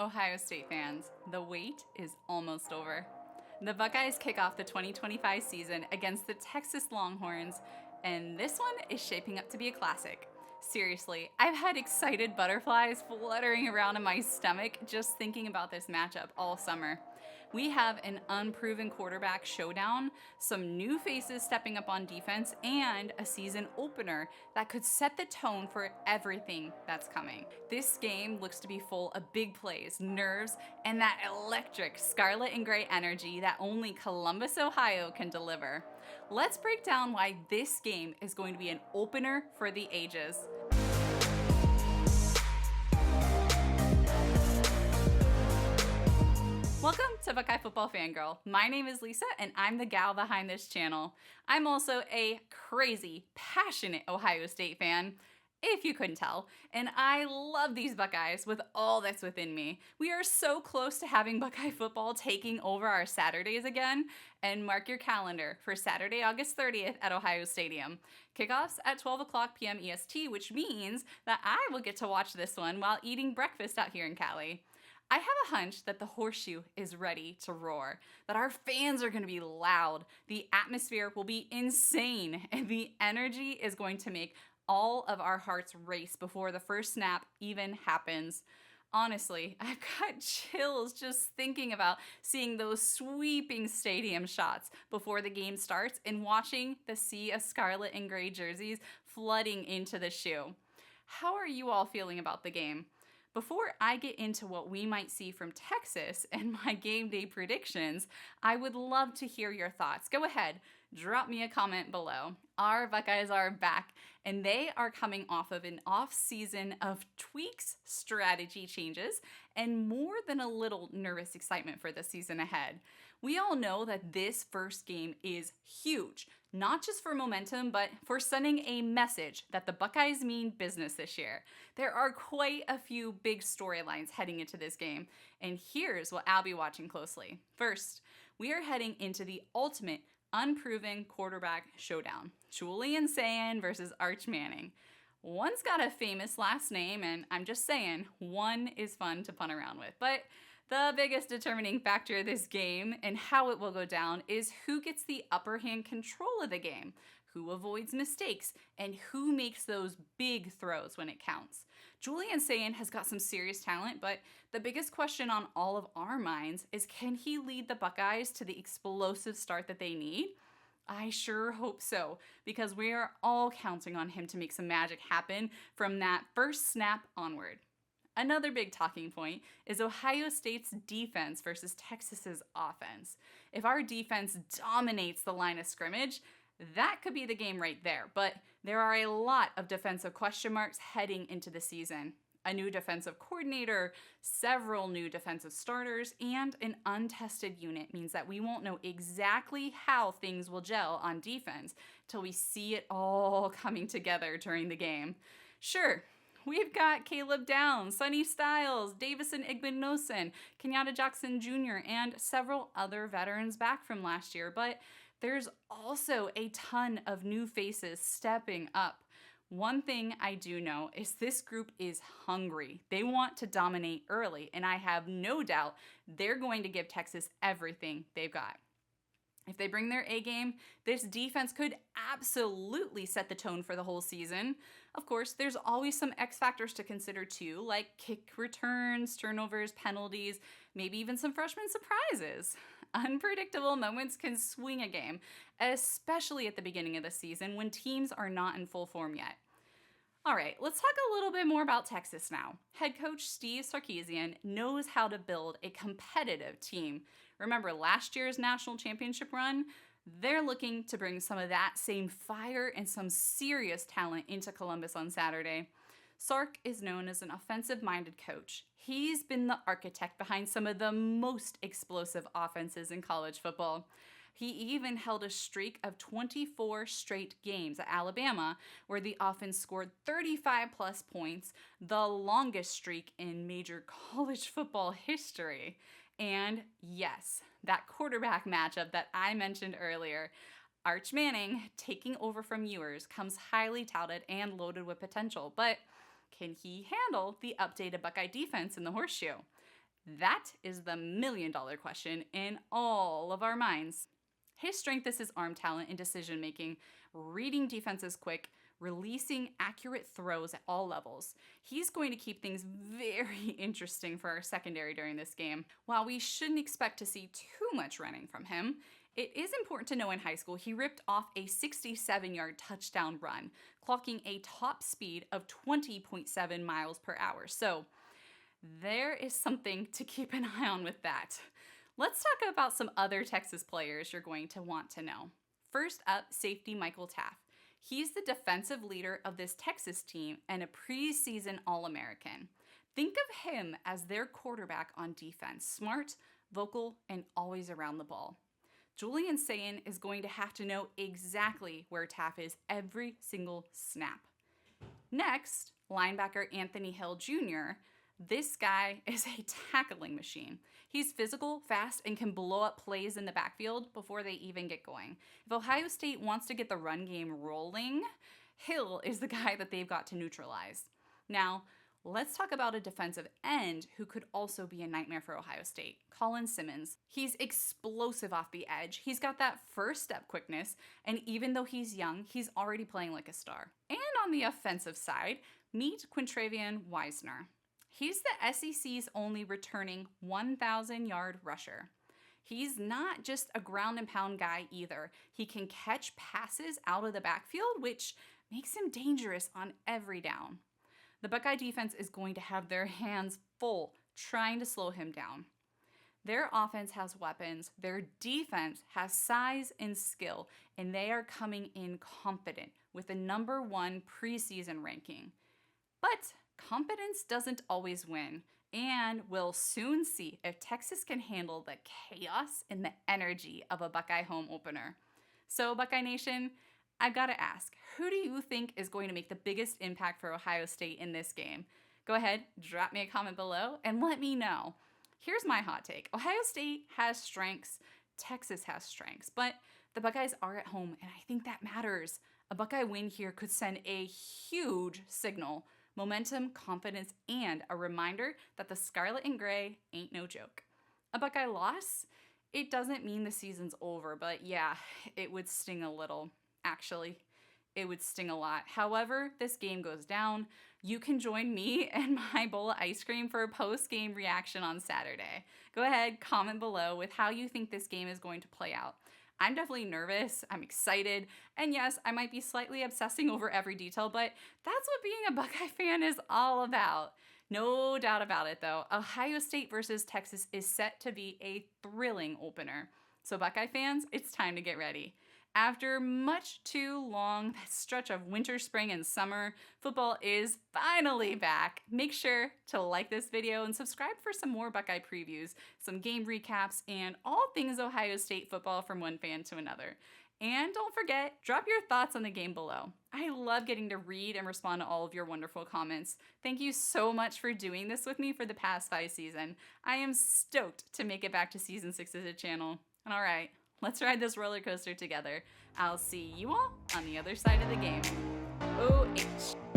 Ohio State fans, the wait is almost over. The Buckeyes kick off the 2025 season against the Texas Longhorns, and this one is shaping up to be a classic. Seriously, I've had excited butterflies fluttering around in my stomach just thinking about this matchup all summer. We have an unproven quarterback showdown, some new faces stepping up on defense, and a season opener that could set the tone for everything that's coming. This game looks to be full of big plays, nerves, and that electric scarlet and gray energy that only Columbus, Ohio can deliver. Let's break down why this game is going to be an opener for the ages. Welcome to Buckeye Football Fangirl. My name is Lisa, and I'm the gal behind this channel. I'm also a crazy, passionate Ohio State fan, if you couldn't tell, and I love these Buckeyes with all that's within me. We are so close to having Buckeye football taking over our Saturdays again, and mark your calendar for Saturday, August 30th at Ohio Stadium. Kickoffs at 12 o'clock p.m. EST, which means that I will get to watch this one while eating breakfast out here in Cali. I have a hunch that the Horseshoe is ready to roar, that our fans are going to be loud, the atmosphere will be insane, and the energy is going to make all of our hearts race before the first snap even happens. Honestly, I've got chills just thinking about seeing those sweeping stadium shots before the game starts and watching the sea of scarlet and gray jerseys flooding into the shoe. How are you all feeling about the game? Before I get into what we might see from Texas and my game day predictions, I would love to hear your thoughts. Go ahead, drop me a comment below. Our Buckeyes are back, and they are coming off of an off season of tweaks, strategy changes, and more than a little nervous excitement for the season ahead. We all know that this first game is huge, not just for momentum, but for sending a message that the Buckeyes mean business this year. There are quite a few big storylines heading into this game, and here's what I'll be watching closely. First, we are heading into the ultimate unproven quarterback showdown. Julian Sayin versus Arch Manning. One's got a famous last name, and I'm just saying, one is fun to punt around with. But the biggest determining factor of this game and how it will go down is who gets the upper hand control of the game, who avoids mistakes, and who makes those big throws when it counts. Julian Sayin has got some serious talent, but the biggest question on all of our minds is, can he lead the Buckeyes to the explosive start that they need? I sure hope so, because we are all counting on him to make some magic happen from that first snap onward. Another big talking point is Ohio State's defense versus Texas's offense. If our defense dominates the line of scrimmage, that could be the game right there, but there are a lot of defensive question marks heading into the season. A new defensive coordinator, several new defensive starters, and an untested unit means that we won't know exactly how things will gel on defense till we see it all coming together during the game. Sure, we've got Caleb Downs, Sonny Styles, Davison Igbinosun, Kenyatta Jackson Jr., and several other veterans back from last year, but there's also a ton of new faces stepping up. One thing I do know is this group is hungry. They want to dominate early, and I have no doubt they're going to give Texas everything they've got. If they bring their A game, this defense could absolutely set the tone for the whole season. Of course, there's always some X factors to consider too, like kick returns, turnovers, penalties, maybe even some freshman surprises. Unpredictable moments can swing a game, especially at the beginning of the season when teams are not in full form yet. All right, let's talk a little bit more about Texas now. Head coach Steve Sarkisian knows how to build a competitive team. Remember last year's national championship run? They're looking to bring some of that same fire and some serious talent into Columbus on Saturday. Sark is known as an offensive-minded coach. He's been the architect behind some of the most explosive offenses in college football. He even held a streak of 24 straight games at Alabama, where the offense scored 35-plus points, the longest streak in major college football history. And yes, that quarterback matchup that I mentioned earlier, Arch Manning taking over from Ewers, comes highly touted and loaded with potential, but can he handle the updated Buckeye defense in the Horseshoe? That is the million-dollar question in all of our minds. His strength is his arm talent and decision making, reading defenses quick, releasing accurate throws at all levels. He's going to keep things very interesting for our secondary during this game. While we shouldn't expect to see too much running from him, it is important to know in high school he ripped off a 67-yard touchdown run, clocking a top speed of 20.7 miles per hour. So there is something to keep an eye on with that. Let's talk about some other Texas players you're going to want to know. First up, safety Michael Taft. He's the defensive leader of this Texas team and a preseason All-American. Think of him as their quarterback on defense, smart, vocal, and always around the ball. Julian Sayin is going to have to know exactly where Taft is every single snap. Next, linebacker Anthony Hill Jr. This guy is a tackling machine. He's physical, fast, and can blow up plays in the backfield before they even get going. If Ohio State wants to get the run game rolling, Hill is the guy that they've got to neutralize. Now, let's talk about a defensive end who could also be a nightmare for Ohio State, Colin Simmons. He's explosive off the edge. He's got that first step quickness, and even though he's young, he's already playing like a star. And on the offensive side, meet Quintravian Wisner. He's the SEC's only returning 1,000-yard rusher. He's not just a ground and pound guy either. He can catch passes out of the backfield, which makes him dangerous on every down. The Buckeye defense is going to have their hands full trying to slow him down. Their offense has weapons, their defense has size and skill, and they are coming in confident with the #1 preseason ranking. But confidence doesn't always win, and we'll soon see if Texas can handle the chaos and the energy of a Buckeye home opener. So, Buckeye Nation, I've got to ask, who do you think is going to make the biggest impact for Ohio State in this game? Go ahead, drop me a comment below and let me know. Here's my hot take. Ohio State has strengths, Texas has strengths, but the Buckeyes are at home, and I think that matters. A Buckeye win here could send a huge signal. Momentum, confidence, and a reminder that the Scarlet and Gray ain't no joke. A Buckeye loss? It doesn't mean the season's over, but yeah, it would sting a little. Actually, it would sting a lot. However, this game goes down, you can join me and my bowl of ice cream for a post-game reaction on Saturday. Go ahead, comment below with how you think this game is going to play out. I'm definitely nervous, I'm excited, and yes, I might be slightly obsessing over every detail, but that's what being a Buckeye fan is all about. No doubt about it though, Ohio State versus Texas is set to be a thrilling opener. So Buckeye fans, it's time to get ready. After much too long stretch of winter, spring, and summer, football is finally back. Make sure to like this video and subscribe for some more Buckeye previews, some game recaps, and all things Ohio State football from one fan to another. And don't forget, drop your thoughts on the game below. I love getting to read and respond to all of your wonderful comments. Thank you so much for doing this with me for the past 5 seasons. I am stoked to make it back to season 6 of the channel. And all right, let's ride this roller coaster together. I'll see you all on the other side of the game. OH.